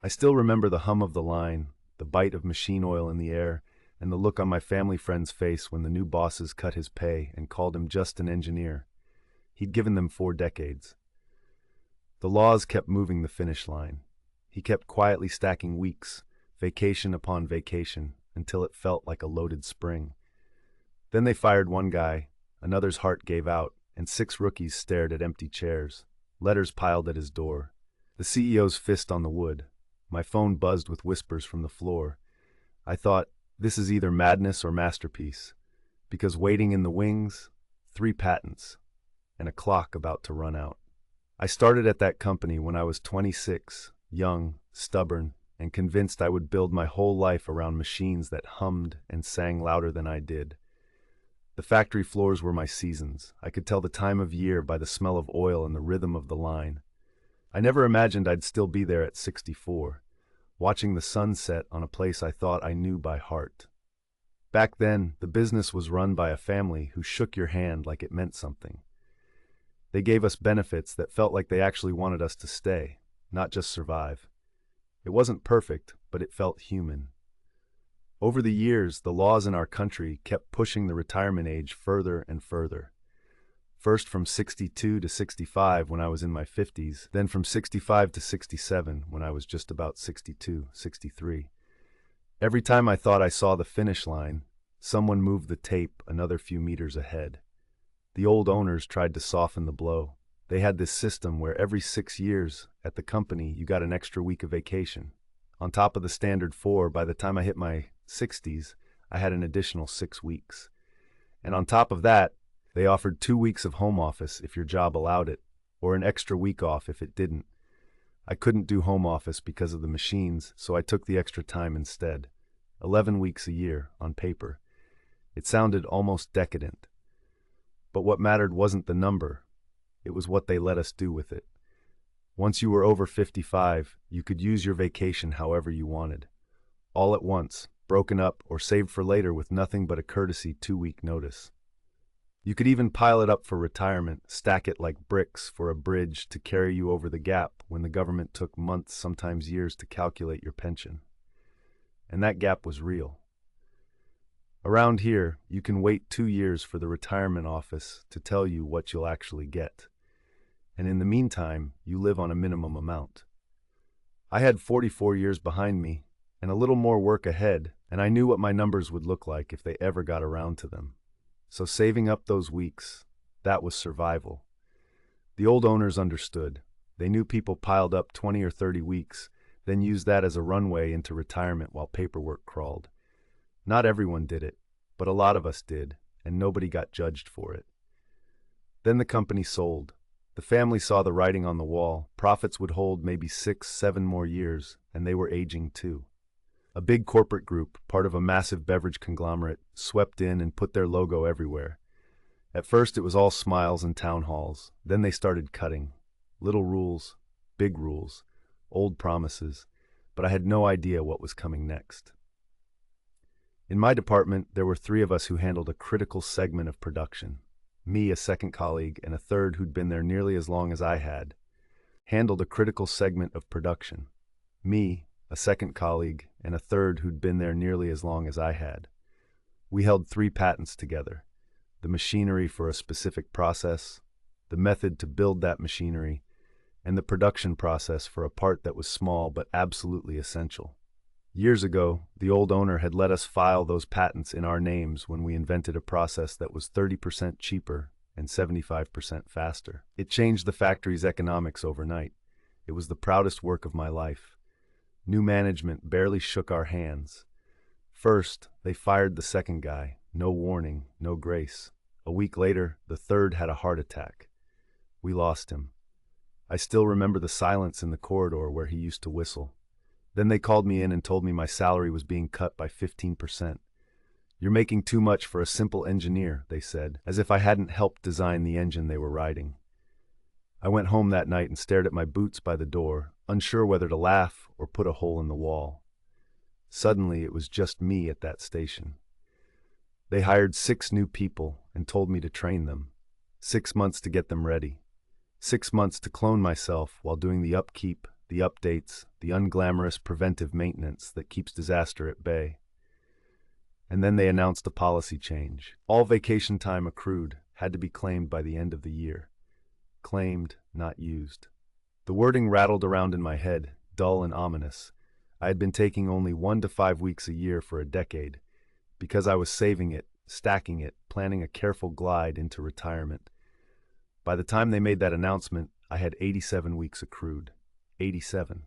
I still remember the hum of the line, the bite of machine oil in the air, and the look on my family friend's face when the new bosses cut his pay and called him just an engineer. He'd given them 4 decades. The laws kept moving the finish line. He kept quietly stacking weeks, vacation upon vacation, until it felt like a loaded spring. Then they fired one guy, another's heart gave out, and 6 rookies stared at empty chairs. Letters piled at his door. The CEO's fist on the wood. My phone buzzed with whispers from the floor. I thought, this is either madness or masterpiece, because waiting in the wings, 3 patents, and a clock about to run out. I started at that company when I was 26, young, stubborn, and convinced I would build my whole life around machines that hummed and sang louder than I did. The factory floors were my seasons. I could tell the time of year by the smell of oil and the rhythm of the line. I never imagined I'd still be there at 64, watching the sun set on a place I thought I knew by heart. Back then, the business was run by a family who shook your hand like it meant something. They gave us benefits that felt like they actually wanted us to stay, not just survive. It wasn't perfect, but it felt human. Over the years, the laws in our country kept pushing the retirement age further and further. First from 62 to 65 when I was in my 50s, then from 65 to 67 when I was just about 62, 63. Every time I thought I saw the finish line, someone moved the tape another few meters ahead. The old owners tried to soften the blow. They had this system where every 6 years at the company you got an extra week of vacation. On top of the standard 4, by the time I hit my 60s, I had an additional 6 weeks. And on top of that, they offered 2 weeks of home office if your job allowed it, or an extra week off if it didn't. I couldn't do home office because of the machines, so I took the extra time instead. 11 weeks a year, on paper. It sounded almost decadent. But what mattered wasn't the number. It was what they let us do with it. Once you were over 55, you could use your vacation however you wanted. All at once, broken up or saved for later with nothing but a courtesy 2-week notice. You could even pile it up for retirement, stack it like bricks for a bridge to carry you over the gap when the government took months, sometimes years, to calculate your pension. And that gap was real. Around here, you can wait 2 years for the retirement office to tell you what you'll actually get. And in the meantime, you live on a minimum amount. I had 44 years behind me and a little more work ahead, and I knew what my numbers would look like if they ever got around to them. So saving up those weeks, that was survival. The old owners understood. They knew people piled up 20 or 30 weeks, then used that as a runway into retirement while paperwork crawled. Not everyone did it, but a lot of us did, and nobody got judged for it. Then the company sold. The family saw the writing on the wall. Profits would hold maybe 6, 7 more years, and they were aging too. A big corporate group, part of a massive beverage conglomerate, swept in and put their logo everywhere. At first it was all smiles and town halls. Then they started cutting. Little rules, big rules, old promises, but I had no idea what was coming next. In my department, there were 3 of us who handled a critical segment of production. Me, a second colleague, and a third who'd been there nearly as long as I had. Handled a critical segment of production. Me, a second colleague, and a third who'd been there nearly as long as I had. We held 3 patents together. The machinery for a specific process, the method to build that machinery, and the production process for a part that was small but absolutely essential. Years ago, the old owner had let us file those patents in our names when we invented a process that was 30% cheaper and 75% faster. It changed the factory's economics overnight. It was the proudest work of my life. New management barely shook our hands. First, they fired the second guy. No warning, no grace. A week later, the third had a heart attack. We lost him. I still remember the silence in the corridor where he used to whistle. Then they called me in and told me my salary was being cut by 15%. You're making too much for a simple engineer, they said, as if I hadn't helped design the engine they were riding. I went home that night and stared at my boots by the door, unsure whether to laugh or put a hole in the wall. Suddenly, it was just me at that station. They hired 6 new people and told me to train them. 6 months to get them ready. 6 months to clone myself while doing the upkeep, the updates, the unglamorous preventive maintenance that keeps disaster at bay. And then they announced a policy change. All vacation time accrued had to be claimed by the end of the year. Claimed, not used. The wording rattled around in my head, dull and ominous. I had been taking only 1 to 5 weeks a year for a decade, because I was saving it, stacking it, planning a careful glide into retirement. By the time they made that announcement, I had 87 weeks accrued. 87.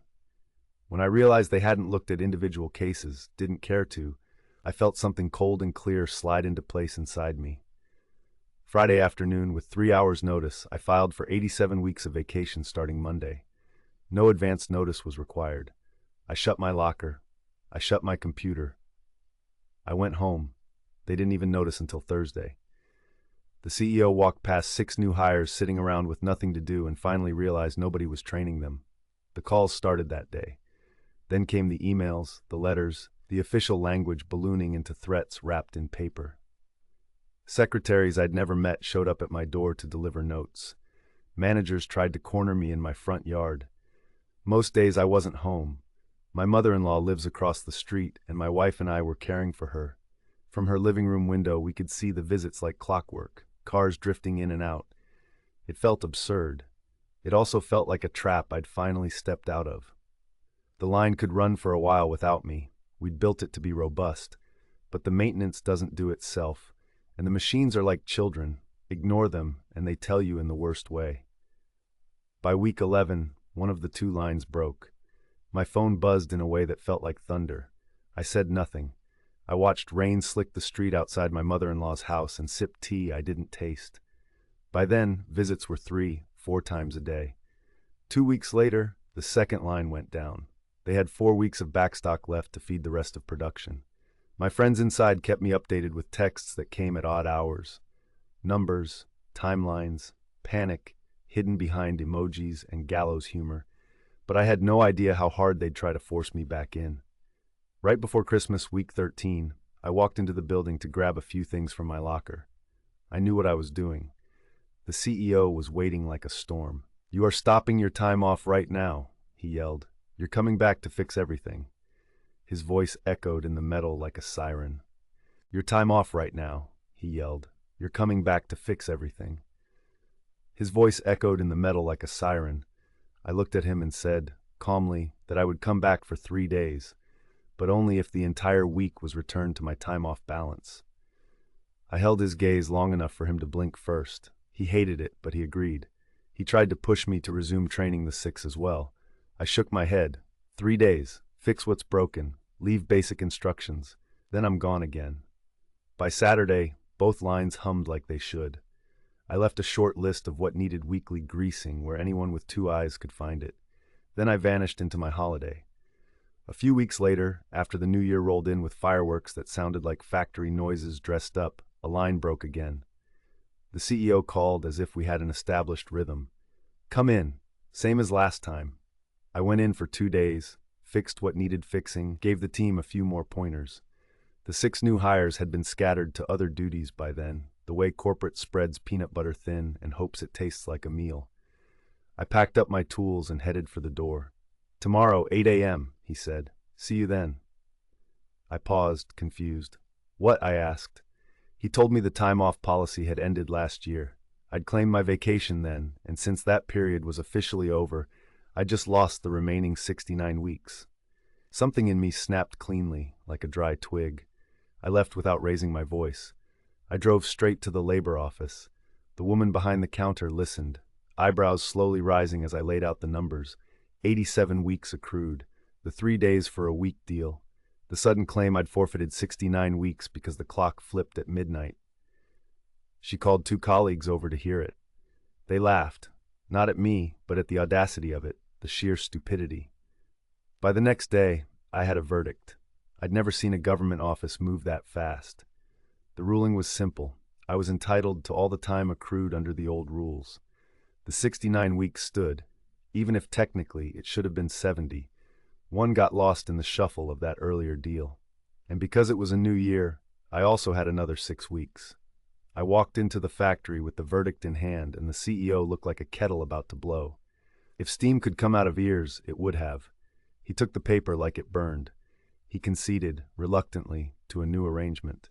When I realized they hadn't looked at individual cases, didn't care to, I felt something cold and clear slide into place inside me. Friday afternoon, with 3 hours' notice, I filed for 87 weeks of vacation starting Monday. No advance notice was required. I shut my locker. I shut my computer. I went home. They didn't even notice until Thursday. The CEO walked past 6 new hires sitting around with nothing to do and finally realized nobody was training them. The calls started that day. Then came the emails, the letters, the official language ballooning into threats wrapped in paper. Secretaries I'd never met showed up at my door to deliver notes. Managers tried to corner me in my front yard. Most days I wasn't home. My mother-in-law lives across the street, and my wife and I were caring for her. From her living room window, we could see the visits like clockwork, cars drifting in and out. It felt absurd. It also felt like a trap I'd finally stepped out of. The line could run for a while without me. We'd built it to be robust. But the maintenance doesn't do itself. And the machines are like children. Ignore them, and they tell you in the worst way. By week 11, one of the 2 lines broke. My phone buzzed in a way that felt like thunder. I said nothing. I watched rain slick the street outside my mother-in-law's house and sipped tea I didn't taste. By then, visits were 3, 4 times a day. 2 weeks later, the second line went down. They had 4 weeks of backstock left to feed the rest of production. My friends inside kept me updated with texts that came at odd hours. Numbers, timelines, panic, hidden behind emojis and gallows humor. But I had no idea how hard they'd try to force me back in. Right before Christmas, week 13, I walked into the building to grab a few things from my locker. I knew what I was doing. The CEO was waiting like a storm. "You are stopping your time off right now," he yelled. "You're coming back to fix everything." His voice echoed in the metal like a siren. "Your time off right now," he yelled. "You're coming back to fix everything." His voice echoed in the metal like a siren. I looked at him and said, calmly, that I would come back for 3 days, but only if the entire week was returned to my time-off balance. I held his gaze long enough for him to blink first. He hated it, but he agreed. He tried to push me to resume training the 6 as well. I shook my head. 3 days. Fix what's broken. Leave basic instructions. Then I'm gone again. By Saturday, both lines hummed like they should. I left a short list of what needed weekly greasing where anyone with 2 eyes could find it. Then I vanished into my holiday. A few weeks later, after the new year rolled in with fireworks that sounded like factory noises dressed up, a line broke again. The CEO called as if we had an established rhythm. "Come in, same as last time." I went in for 2 days, fixed what needed fixing, gave the team a few more pointers. The 6 new hires had been scattered to other duties by then, the way corporate spreads peanut butter thin and hopes it tastes like a meal. I packed up my tools and headed for the door. "Tomorrow, 8 a.m., he said. "See you then." I paused, confused. "What?" I asked. He told me the time-off policy had ended last year. I'd claimed my vacation then, and since that period was officially over, I just lost the remaining 69 weeks. Something in me snapped cleanly, like a dry twig. I left without raising my voice. I drove straight to the labor office. The woman behind the counter listened, eyebrows slowly rising as I laid out the numbers. 87 weeks accrued, the 3 days for a week deal. The sudden claim I'd forfeited 69 weeks because the clock flipped at midnight. She called 2 colleagues over to hear it. They laughed, not at me, but at the audacity of it, the sheer stupidity. By the next day, I had a verdict. I'd never seen a government office move that fast. The ruling was simple. I was entitled to all the time accrued under the old rules. The 69 weeks stood, even if technically it should have been 70. One got lost in the shuffle of that earlier deal. And because it was a new year, I also had another 6 weeks. I walked into the factory with the verdict in hand, and the CEO looked like a kettle about to blow. If steam could come out of ears, it would have. He took the paper like it burned. He conceded, reluctantly, to a new arrangement.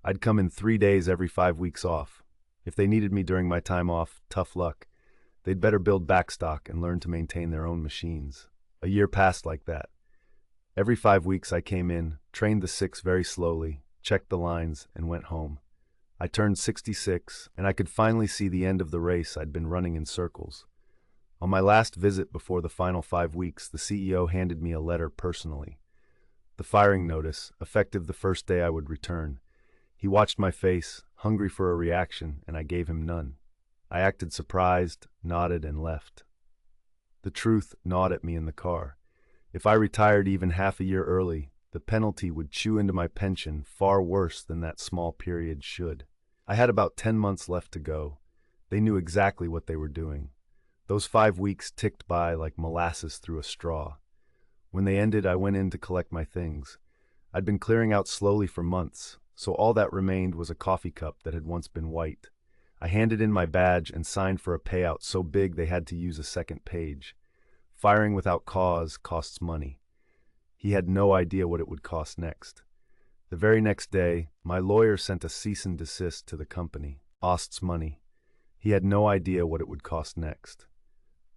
I'd come in 3 days every 5 weeks off. If they needed me during my time off, tough luck. They'd better build backstock and learn to maintain their own machines. A year passed like that. Every 5 weeks I came in, trained the 6 very slowly, checked the lines, and went home. I turned 66, and I could finally see the end of the race I'd been running in circles. On my last visit before the final 5 weeks, the CEO handed me a letter personally. The firing notice, effective the first day I would return. He watched my face, hungry for a reaction, and I gave him none. I acted surprised, nodded, and left. The truth gnawed at me in the car. If I retired even half a year early, the penalty would chew into my pension far worse than that small period should. I had about 10 months left to go. They knew exactly what they were doing. Those 5 weeks ticked by like molasses through a straw. When they ended, I went in to collect my things. I'd been clearing out slowly for months, so all that remained was a coffee cup that had once been white. I handed in my badge and signed for a payout so big they had to use a second page. Firing without cause costs money. He had no idea what it would cost next. The very next day, my lawyer sent a cease and desist to the company. Ost's money. He had no idea what it would cost next.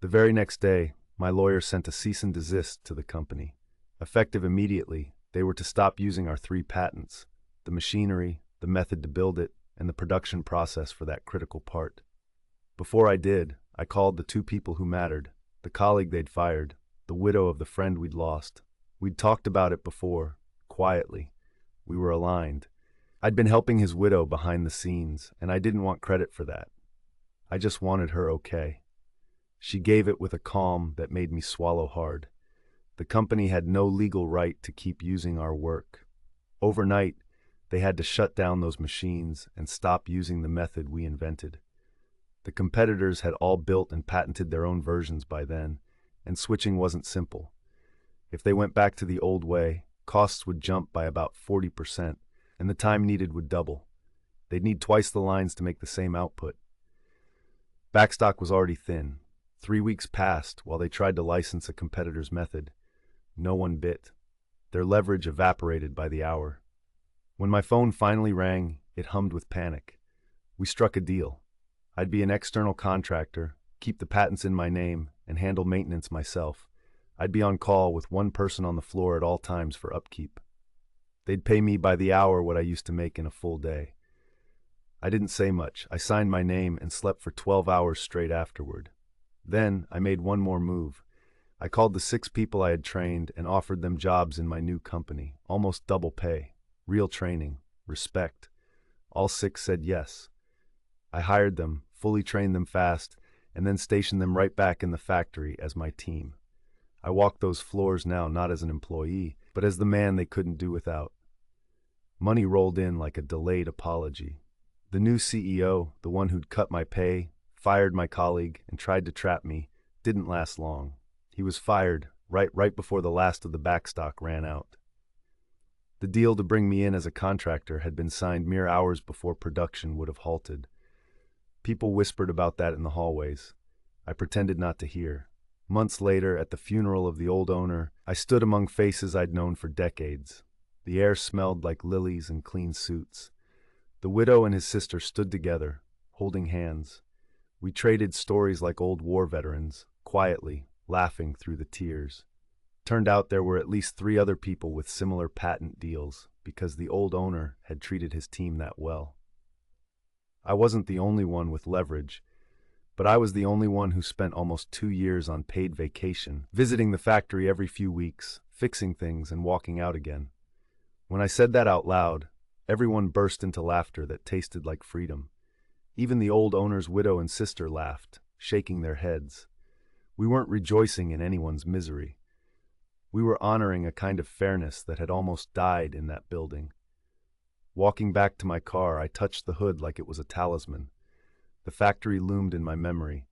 The very next day, my lawyer sent a cease and desist to the company. Effective immediately, they were to stop using our 3 patents, the machinery, the method to build it, and the production process for that critical part. Before I did, I called the 2 people who mattered, the colleague they'd fired, the widow of the friend we'd lost. We'd talked about it before, quietly. We were aligned. I'd been helping his widow behind the scenes, and I didn't want credit for that. I just wanted her okay. She gave it with a calm that made me swallow hard. The company had no legal right to keep using our work. Overnight, they had to shut down those machines and stop using the method we invented. The competitors had all built and patented their own versions by then, and switching wasn't simple. If they went back to the old way, costs would jump by about 40%, and the time needed would double. They'd need twice the lines to make the same output. Backstock was already thin. 3 weeks passed while they tried to license a competitor's method. No one bit. Their leverage evaporated by the hour. When my phone finally rang, it hummed with panic. We struck a deal. I'd be an external contractor, keep the patents in my name, and handle maintenance myself. I'd be on call with 1 person on the floor at all times for upkeep. They'd pay me by the hour what I used to make in a full day. I didn't say much. I signed my name and slept for 12 hours straight afterward. Then I made one more move. I called the 6 people I had trained and offered them jobs in my new company, almost double pay, real training, respect. All 6 said yes. I hired them, fully trained them fast, and then stationed them right back in the factory as my team. I walked those floors now not as an employee, but as the man they couldn't do without. Money rolled in like a delayed apology. The new CEO, the one who'd cut my pay, fired my colleague, and tried to trap me, didn't last long. He was fired right before the last of the backstock ran out. The deal to bring me in as a contractor had been signed mere hours before production would have halted. People whispered about that in the hallways. I pretended not to hear. Months later, at the funeral of the old owner, I stood among faces I'd known for decades. The air smelled like lilies and clean suits. The widow and his sister stood together, holding hands. We traded stories like old war veterans, quietly, laughing through the tears. Turned out there were at least 3 other people with similar patent deals, because the old owner had treated his team that well. I wasn't the only one with leverage, but I was the only one who spent almost 2 years on paid vacation, visiting the factory every few weeks, fixing things and walking out again. When I said that out loud, everyone burst into laughter that tasted like freedom. Even the old owner's widow and sister laughed, shaking their heads. We weren't rejoicing in anyone's misery. We were honoring a kind of fairness that had almost died in that building. Walking back to my car, I touched the hood like it was a talisman. The factory loomed in my memory.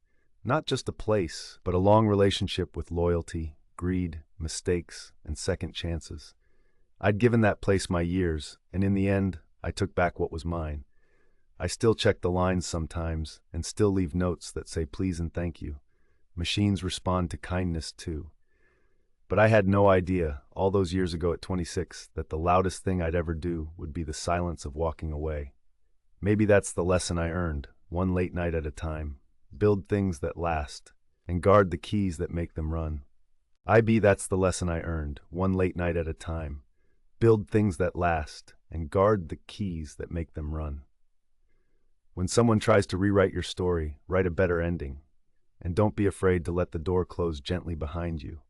Not just a place, but a long relationship with loyalty, greed, mistakes, and second chances. I'd given that place my years, and in the end, I took back what was mine. I still check the lines sometimes, and still leave notes that say please and thank you. Machines respond to kindness too. But I had no idea, all those years ago at 26, that the loudest thing I'd ever do would be the silence of walking away. Maybe that's the lesson I earned, one late night at a time. Build things that last, and guard the keys that make them run. That's the lesson I earned, one late night at a time. Build things that last, and guard the keys that make them run. When someone tries to rewrite your story, write a better ending. And don't be afraid to let the door close gently behind you.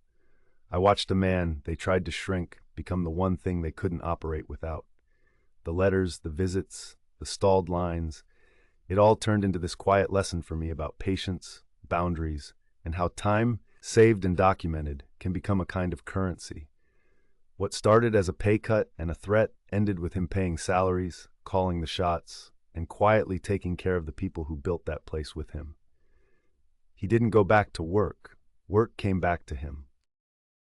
I watched a man they tried to shrink become the one thing they couldn't operate without. The letters, the visits, the stalled lines, it all turned into this quiet lesson for me about patience, boundaries, and how time, saved and documented, can become a kind of currency. What started as a pay cut and a threat ended with him paying salaries, calling the shots, and quietly taking care of the people who built that place with him. He didn't go back to work. Work came back to him.